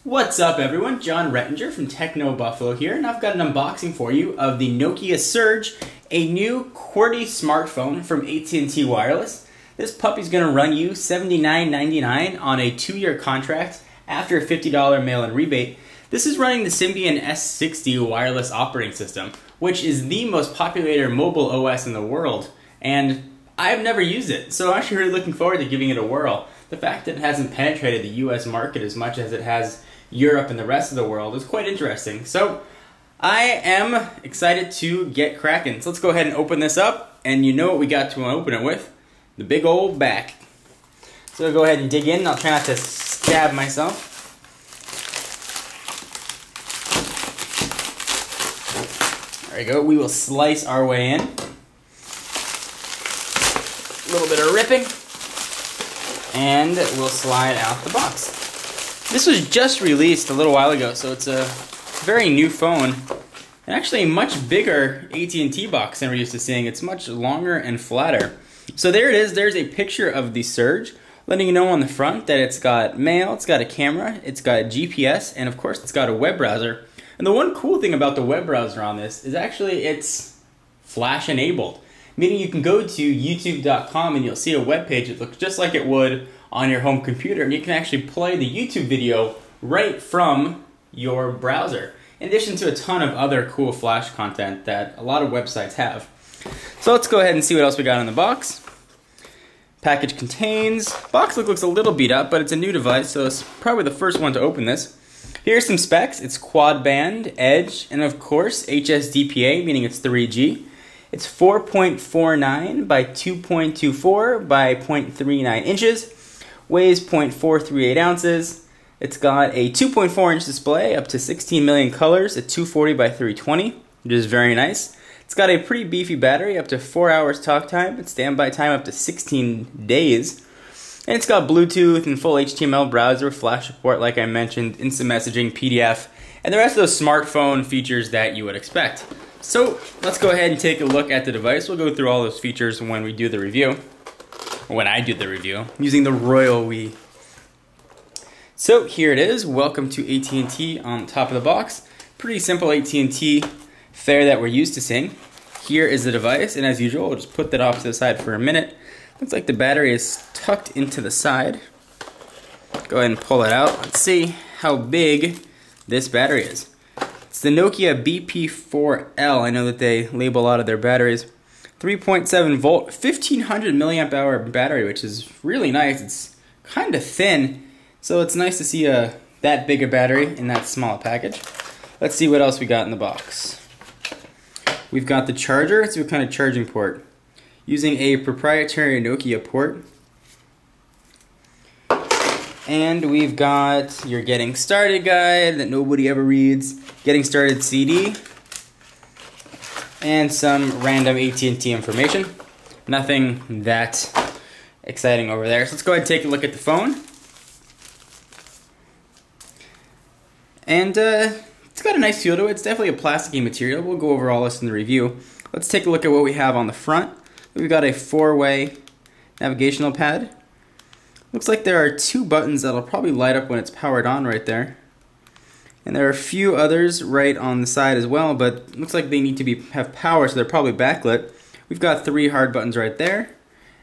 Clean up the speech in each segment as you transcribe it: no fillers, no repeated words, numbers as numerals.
What's up everyone, John Rettinger from TechnoBuffalo here, and I've got an unboxing for you of the Nokia Surge, a new QWERTY smartphone from AT&T Wireless. This puppy's going to run you $79.99 on a 2-year contract after a $50 mail-in rebate. This is running the Symbian S60 wireless operating system, which is the most popular mobile OS in the world, and I've never used it, so I'm actually really looking forward to giving it a whirl. The fact that it hasn't penetrated the US market as much as it has Europe and the rest of the world is quite interesting. So I am excited to get cracking. So let's go ahead and open this up, and you know what we got to open it with, the big old back. So I'll go ahead and dig in. I'll try not to stab myself. There we go. We will slice our way in. A little bit of ripping, and we'll slide out the box. This was just released a little while ago, so it's a very new phone, and actually a much bigger AT&T box than we're used to seeing. It's much longer and flatter. So there it is. There's a picture of the Surge, letting you know on the front that it's got mail, it's got a camera, it's got GPS, and of course it's got a web browser. And the one cool thing about the web browser on this is actually it's flash enabled, meaning you can go to youtube.com and you'll see a web page that looks just like it would on your home computer, and you can actually play the YouTube video right from your browser, in addition to a ton of other cool flash content that a lot of websites have. So let's go ahead and see what else we got in the box. Package contains, box looks a little beat up, but it's a new device, so it's probably the first one to open this. Here's some specs. It's quad band, edge, and of course HSDPA, meaning it's 3G. It's 4.49 by 2.24 by 0.39 inches. Weighs 0.438 ounces. It's got a 2.4-inch display up to 16 million colors at 240 by 320, which is very nice. It's got a pretty beefy battery, up to 4 hours talk time, and standby time up to 16 days. And it's got Bluetooth and full HTML browser, flash support like I mentioned, instant messaging, PDF, and the rest of those smartphone features that you would expect. So let's go ahead and take a look at the device. We'll go through all those features when we do the review. When I do the review, using the royal we. So here it is. Welcome to AT&T on top of the box. Pretty simple AT&T fare that we're used to seeing. Here is the device, and as usual, we'll just put that off to the side for a minute. Looks like the battery is tucked into the side. Go ahead and pull it out. Let's see how big this battery is. It's the Nokia BP4L. I know that they label a lot of their batteries. 3.7 volt, 1500 milliamp hour battery, which is really nice. It's kind of thin, so it's nice to see that big a battery in that small package. Let's see what else we got in the box. We've got the charger. Let's see what kind of charging port. Using a proprietary Nokia port. And we've got your getting started guide that nobody ever reads, getting started CD, and some random AT&T information. Nothing that exciting over there. So let's go ahead and take a look at the phone. And it's got a nice feel to it. It's definitely a plasticky material. We'll go over all this in the review. Let's take a look at what we have on the front. We've got a 4-way navigational pad. Looks like there are 2 buttons that'll probably light up when it's powered on right there. And there are a few others right on the side as well, but it looks like they need to have power, so they're probably backlit. We've got 3 hard buttons right there,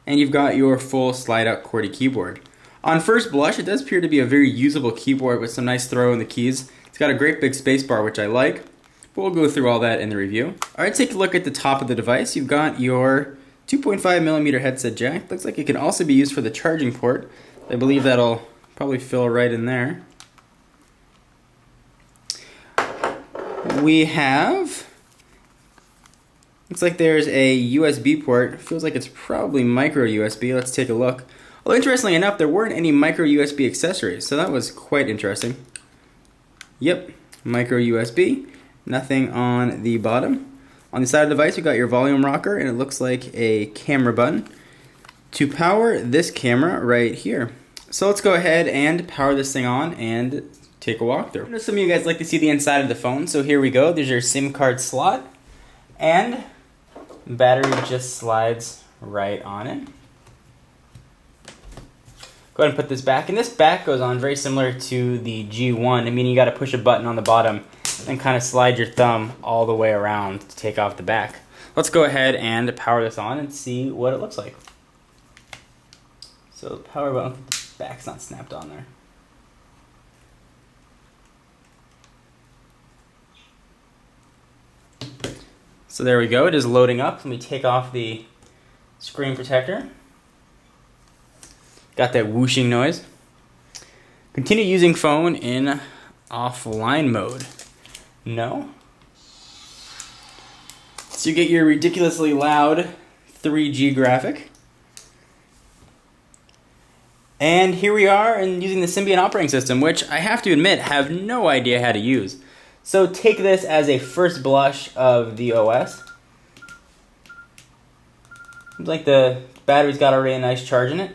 and you've got your full slide-out QWERTY keyboard. On first blush, it does appear to be a very usable keyboard with some nice throw in the keys. It's got a great big space bar, which I like, but we'll go through all that in the review. Alright, take a look at the top of the device. You've got your 2.5mm headset jack. Looks like it can also be used for the charging port. I believe that'll probably fill right in there. We have, looks like there's a USB port. Feels like it's probably micro USB. Let's take a look. Although interestingly enough, there weren't any micro USB accessories, so that was quite interesting. Yep, micro USB. Nothing on the bottom. On the side of the device, you've got your volume rocker, and it looks like a camera button to power this camera right here. So let's go ahead and power this thing on and take a walkthrough. I know some of you guys like to see the inside of the phone, so here we go. There's your SIM card slot, and the battery just slides right on it. Go go ahead and put this back. And this back goes on very similar to the G1. I mean, you got to push a button on the bottom and kind of slide your thumb all the way around to take off the back. Let's go ahead and power this on and see what it looks like. So the power button, the back's not snapped on there. So there we go, it is loading up. Let me take off the screen protector. Got that whooshing noise. Continue using phone in offline mode. No. So you get your ridiculously loud 3G graphic. And here we are and using the Symbian operating system, which I have to admit, have no idea how to use. So take this as a first blush of the OS. Seems like the battery's got already a nice charge in it.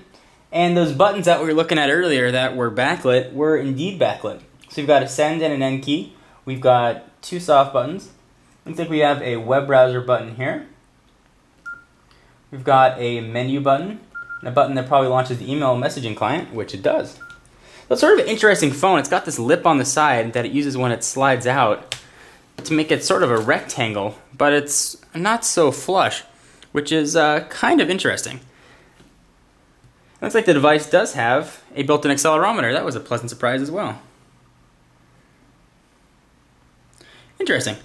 And those buttons that we were looking at earlier that were backlit were indeed backlit. So we've got a send and an end key. We've got two soft buttons. Looks like we have a web browser button here. We've got a menu button, and a button that probably launches the email messaging client, which it does. So it's sort of an interesting phone. It's got this lip on the side that it uses when it slides out to make it sort of a rectangle, but it's not so flush, which is kind of interesting. Looks like the device does have a built-in accelerometer. That was a pleasant surprise as well. Interesting.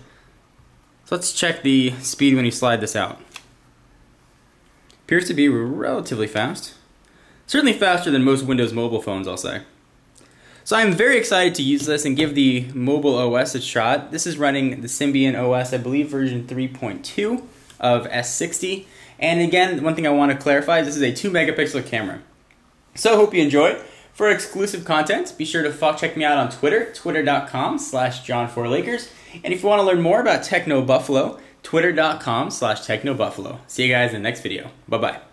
So let's check the speed when you slide this out. Appears to be relatively fast. Certainly faster than most Windows mobile phones, I'll say. So I'm very excited to use this and give the mobile OS a shot. This is running the Symbian OS, I believe version 3.2 of S60. And again, one thing I want to clarify is this is a 2 megapixel camera. So I hope you enjoy. For exclusive content, be sure to check me out on Twitter, twitter.com/John4Lakers. And if you want to learn more about TechnoBuffalo, twitter.com/TechnoBuffalo. See you guys in the next video. Bye-bye.